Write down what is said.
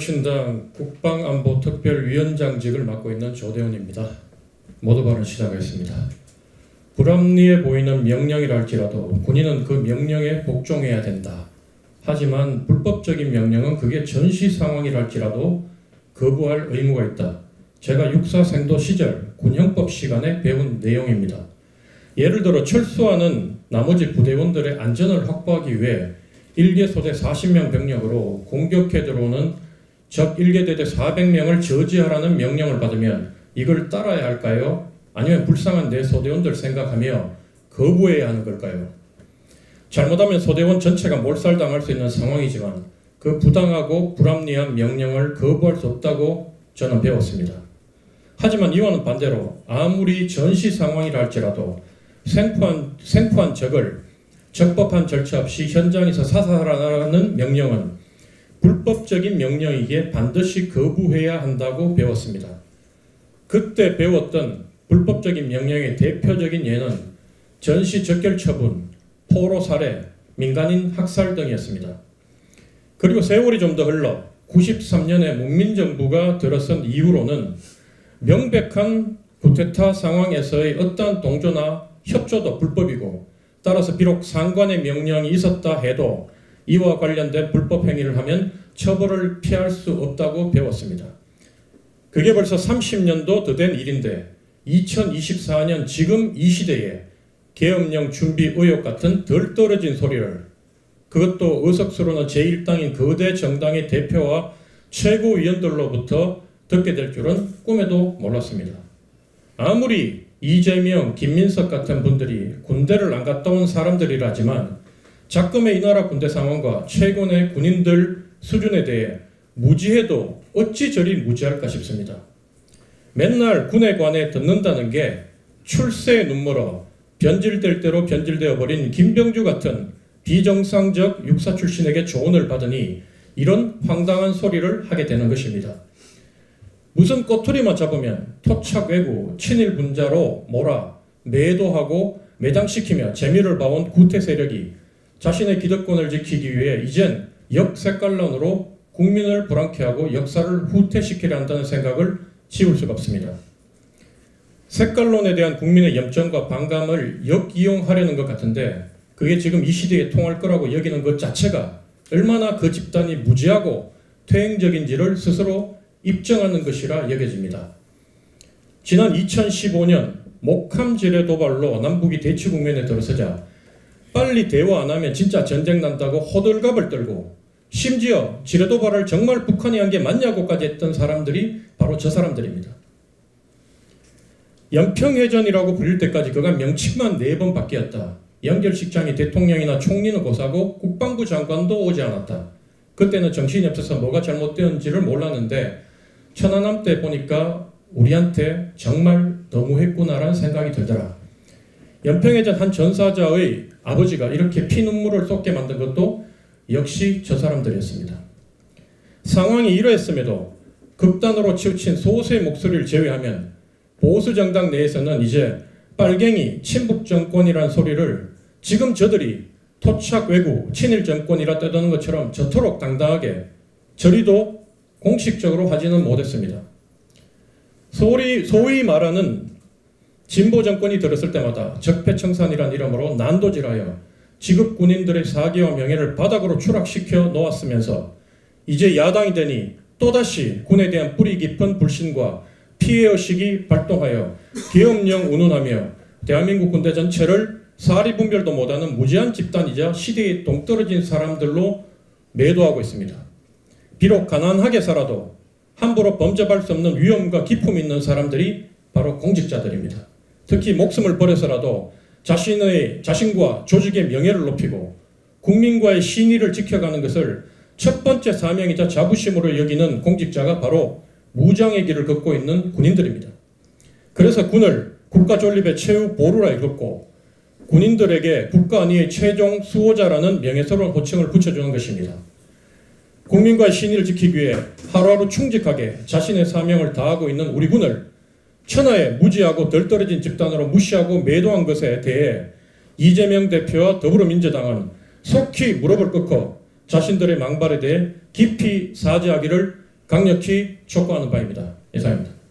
신당 국방안보특별위원장직을 맡고 있는 조대훈입니다. 모두 발언 시작하겠습니다. 불합리해 보이는 명령이라 할지라도 군인은 그 명령에 복종해야 된다. 하지만 불법적인 명령은 그게 전시 상황이라 할지라도 거부할 의무가 있다. 제가 육사 생도 시절 군형법 시간에 배운 내용입니다. 예를 들어 철수하는 나머지 부대원들의 안전을 확보하기 위해 1개 소대 40명 병력으로 공격해 들어오는 적 1개 대대 400명을 저지하라는 명령을 받으면 이걸 따라야 할까요? 아니면 불쌍한 내 소대원들 생각하며 거부해야 하는 걸까요? 잘못하면 소대원 전체가 몰살당할 수 있는 상황이지만 그 부당하고 불합리한 명령을 거부할 수 없다고 저는 배웠습니다. 하지만 이와는 반대로 아무리 전시 상황이라 할지라도 생포한 적을 적법한 절차 없이 현장에서 사살하라는 명령은 불법적인 명령이기에 반드시 거부해야 한다고 배웠습니다. 그때 배웠던 불법적인 명령의 대표적인 예는 전시 적결 처분, 포로 살해, 민간인 학살 등이었습니다. 그리고 세월이 좀 더 흘러 93년에 문민정부가 들어선 이후로는 명백한 쿠데타 상황에서의 어떠한 동조나 협조도 불법이고 따라서 비록 상관의 명령이 있었다 해도 이와 관련된 불법 행위를 하면 처벌을 피할 수 없다고 배웠습니다. 그게 벌써 30년도 더 된 일인데 2024년 지금 이 시대에 계엄령 준비 의혹 같은 덜 떨어진 소리를 그것도 의석수로는 제1당인 거대 정당의 대표와 최고위원들로부터 듣게 될 줄은 꿈에도 몰랐습니다. 아무리 이재명, 김민석 같은 분들이 군대를 안 갔다 온 사람들이라지만 작금의 이 나라 군대 상황과 최근의 군인들 수준에 대해 무지해도 어찌 저리 무지할까 싶습니다. 맨날 군에 관해 듣는다는 게 출세의 눈물어 변질될 대로 변질되어 버린 김병주 같은 비정상적 육사 출신에게 조언을 받으니 이런 황당한 소리를 하게 되는 것입니다. 무슨 꼬투리만 잡으면 토착 왜구, 친일 분자로 몰아 매도하고 매장시키며 재미를 봐온 구태 세력이 자신의 기득권을 지키기 위해 이젠 역색깔론으로 국민을 불안케하고 역사를 후퇴시키려 한다는 생각을 지울 수가 없습니다. 색깔론에 대한 국민의 염증과 반감을 역이용하려는 것 같은데 그게 지금 이 시대에 통할 거라고 여기는 것 자체가 얼마나 그 집단이 무지하고 퇴행적인지를 스스로 입증하는 것이라 여겨집니다. 지난 2015년 목함 지뢰 도발로 남북이 대치 국면에 들어서자 빨리 대화 안 하면 진짜 전쟁 난다고 호들갑을 떨고 심지어 지뢰 도발을 정말 북한이 한 게 맞냐고까지 했던 사람들이 바로 저 사람들입니다. 연평해전이라고 불릴 때까지 그간 명칭만 4번 바뀌었다. 연결식장이 대통령이나 총리는 고사고 국방부 장관도 오지 않았다. 그때는 정신이 없어서 뭐가 잘못되었는지를 몰랐는데 천안함 때 보니까 우리한테 정말 너무했구나라는 생각이 들더라. 연평해전 한 전사자의 아버지가 이렇게 피눈물을 쏟게 만든 것도 역시 저 사람들이었습니다. 상황이 이러했음에도 극단으로 치우친 소수의 목소리를 제외하면 보수 정당 내에서는 이제 빨갱이 친북 정권이란 소리를 지금 저들이 토착 왜구 친일 정권이라 떠드는 것처럼 저토록 당당하게 저리도 공식적으로 하지는 못했습니다. 소위 말하는 진보 정권이 들었을 때마다 적폐청산이란 이름으로 난도질하여 지급 군인들의 사기와 명예를 바닥으로 추락시켜 놓았으면서 이제 야당이 되니 또다시 군에 대한 뿌리 깊은 불신과 피해의식이 발동하여 계엄령 운운하며 대한민국 군대 전체를 사리분별도 못하는 무지한 집단이자 시대에 동떨어진 사람들로 매도하고 있습니다. 비록 가난하게 살아도 함부로 범접할 수 없는 위험과 기품이 있는 사람들이 바로 공직자들입니다. 특히 목숨을 버려서라도 자신과 조직의 명예를 높이고 국민과의 신의를 지켜가는 것을 첫 번째 사명이자 자부심으로 여기는 공직자가 바로 무장의 길을 걷고 있는 군인들입니다. 그래서 군을 국가 존립의 최후 보루라 일컫고 군인들에게 국가 안위의 최종 수호자라는 명예스러운 호칭을 붙여주는 것입니다. 국민과의 신의를 지키기 위해 하루하루 충직하게 자신의 사명을 다하고 있는 우리 군을 천하의 무지하고 덜 떨어진 집단으로 무시하고 매도한 것에 대해 이재명 대표와 더불어민주당은 속히 무릎을 꿇고 자신들의 망발에 대해 깊이 사죄하기를 강력히 촉구하는 바입니다. 이상입니다.